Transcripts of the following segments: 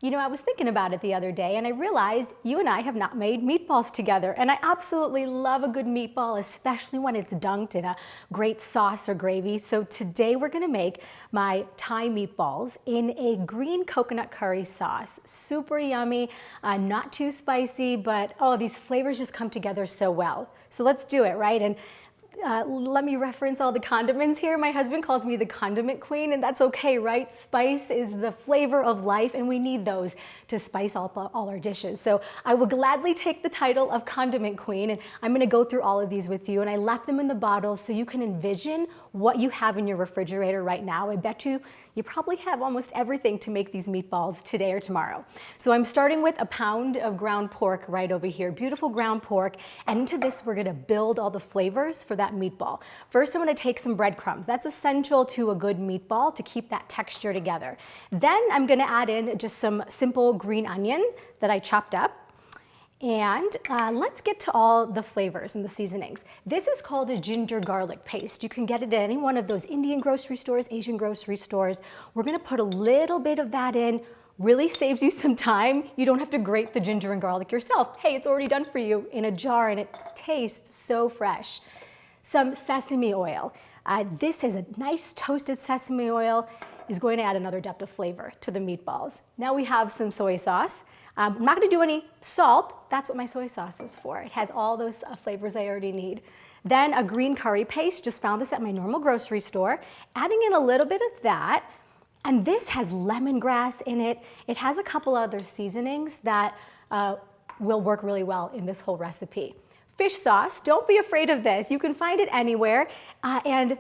You know, I was thinking about it the other day and I realized you and I have not made meatballs together, and I absolutely love a good meatball, especially when it's dunked in a great sauce or gravy. So today we're gonna make my Thai meatballs in a green coconut curry sauce. Super yummy, not too spicy, but oh, these flavors just come together so well. So let's do it, right? And let me reference all the condiments here. My husband calls me the condiment queen, and that's okay, right? Spice is the flavor of life, and we need those to spice up all our dishes. So I will gladly take the title of condiment queen, and I'm gonna go through all of these with you. And I left them in the bottles so you can envision what you have in your refrigerator right now. I bet you probably have almost everything to make these meatballs today or tomorrow. So I'm starting with a pound of ground pork right over here, beautiful ground pork. And into this, we're gonna build all the flavors for that meatball. First, I'm gonna take some breadcrumbs. That's essential to a good meatball to keep that texture together. Then I'm gonna add in just some simple green onion that I chopped up. And let's get to all the flavors and the seasonings. This is called a ginger garlic paste. You can get it at any one of those Indian grocery stores, Asian grocery stores. We're gonna put a little bit of that in. Really saves you some time. You don't have to grate the ginger and garlic yourself. Hey, it's already done for you in a jar and it tastes so fresh. Some sesame oil. This is a nice toasted sesame oil, is going to add another depth of flavor to the meatballs. Now we have some soy sauce. I'm not gonna do any salt. That's what my soy sauce is for. It has all those flavors I already need. Then a green curry paste, just found this at my normal grocery store. Adding in a little bit of that. And this has lemongrass in it. It has a couple other seasonings that will work really well in this whole recipe. Fish sauce, don't be afraid of this. You can find it anywhere. And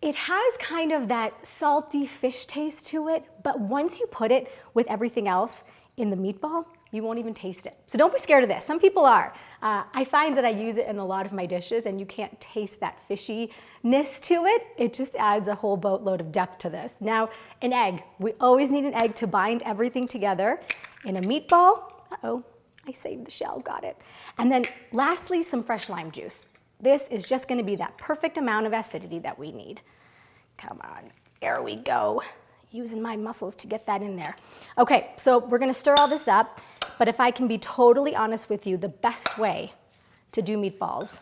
it has kind of that salty fish taste to it, but once you put it with everything else in the meatball, you won't even taste it. So don't be scared of this. Some people are. I find that I use it in a lot of my dishes and you can't taste that fishiness to it. It just adds a whole boatload of depth to this. Now, an egg. We always need an egg to bind everything together in a meatball. Uh-oh, I saved the shell, got it. And then lastly, some fresh lime juice. This is just gonna be that perfect amount of acidity that we need. Come on, there we go. Using my muscles to get that in there. Okay, so we're gonna stir all this up, but if I can be totally honest with you, the best way to do meatballs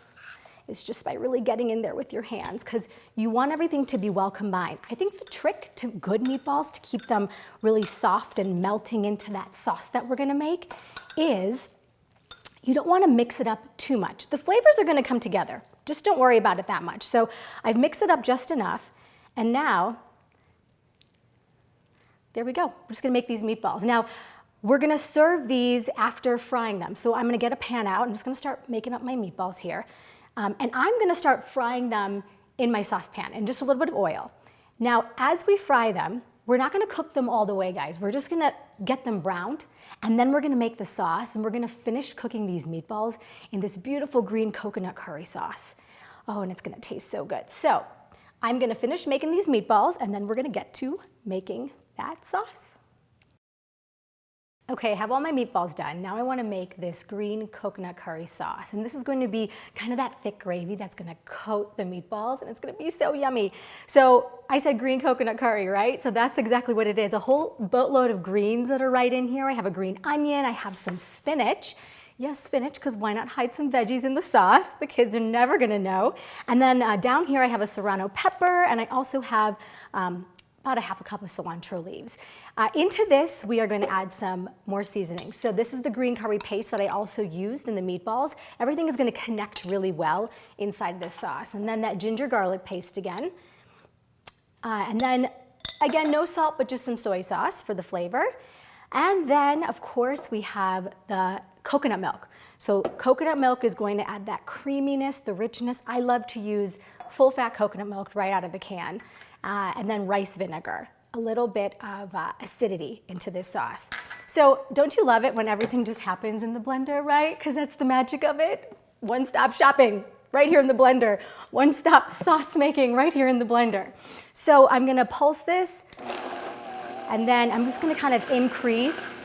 is just by really getting in there with your hands, because you want everything to be well combined. I think the trick to good meatballs, to keep them really soft and melting into that sauce that we're gonna make, is you don't wanna mix it up too much. The flavors are gonna come together. Just don't worry about it that much. So I've mixed it up just enough, and now, there we go. We're just gonna make these meatballs. Now, we're gonna serve these after frying them. So I'm gonna get a pan out. I'm just gonna start making up my meatballs here. And I'm gonna start frying them in my saucepan in just a little bit of oil. Now, as we fry them, we're not gonna cook them all the way, guys. We're just gonna get them browned, and then we're gonna make the sauce, and we're gonna finish cooking these meatballs in this beautiful green coconut curry sauce. Oh, and it's gonna taste so good. So I'm gonna finish making these meatballs, and then we're gonna get to making that sauce. Okay, I have all my meatballs done. Now I wanna make this green coconut curry sauce. And this is going to be kind of that thick gravy that's gonna coat the meatballs, and it's gonna be so yummy. So I said green coconut curry, right? So that's exactly what it is. A whole boatload of greens that are right in here. I have a green onion, I have some spinach. Yes, spinach, because why not hide some veggies in the sauce? The kids are never gonna know. And then down here I have a serrano pepper, and I also have about a half a cup of cilantro leaves. Into this, we are going to add some more seasoning. So this is the green curry paste that I also used in the meatballs. Everything is going to connect really well inside this sauce. And then that ginger garlic paste again. And then, again, no salt, but just some soy sauce for the flavor. And then, of course, we have the coconut milk. So coconut milk is going to add that creaminess, the richness. I love to use full-fat coconut milk right out of the can. And then rice vinegar, a little bit of acidity into this sauce. So don't you love it when everything just happens in the blender, right? Because that's the magic of it. One-stop shopping right here in the blender. One-stop sauce making right here in the blender. So I'm gonna pulse this, and then I'm just gonna kind of increase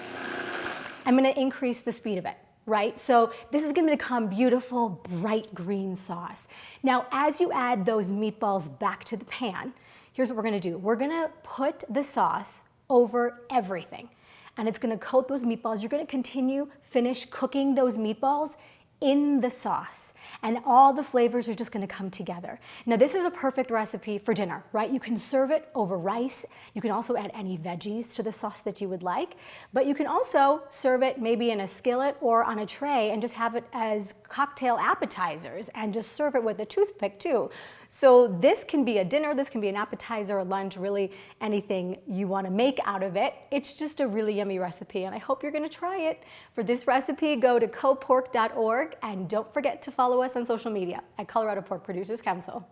the speed of it. Right? So this is gonna become beautiful, bright green sauce. Now, as you add those meatballs back to the pan, here's what we're gonna do. We're gonna put the sauce over everything. and it's gonna coat those meatballs. You're gonna finish cooking those meatballs in the sauce, and all the flavors are just gonna come together. Now, this is a perfect recipe for dinner, right? You can serve it over rice. You can also add any veggies to the sauce that you would like, but you can also serve it maybe in a skillet or on a tray and just have it as cocktail appetizers and just serve it with a toothpick too. So this can be a dinner, this can be an appetizer, a lunch, really anything you want to make out of it. It's just a really yummy recipe, and I hope you're going to try it. For this recipe, go to COPork.org, and don't forget to follow us on social media at Colorado Pork Producers Council.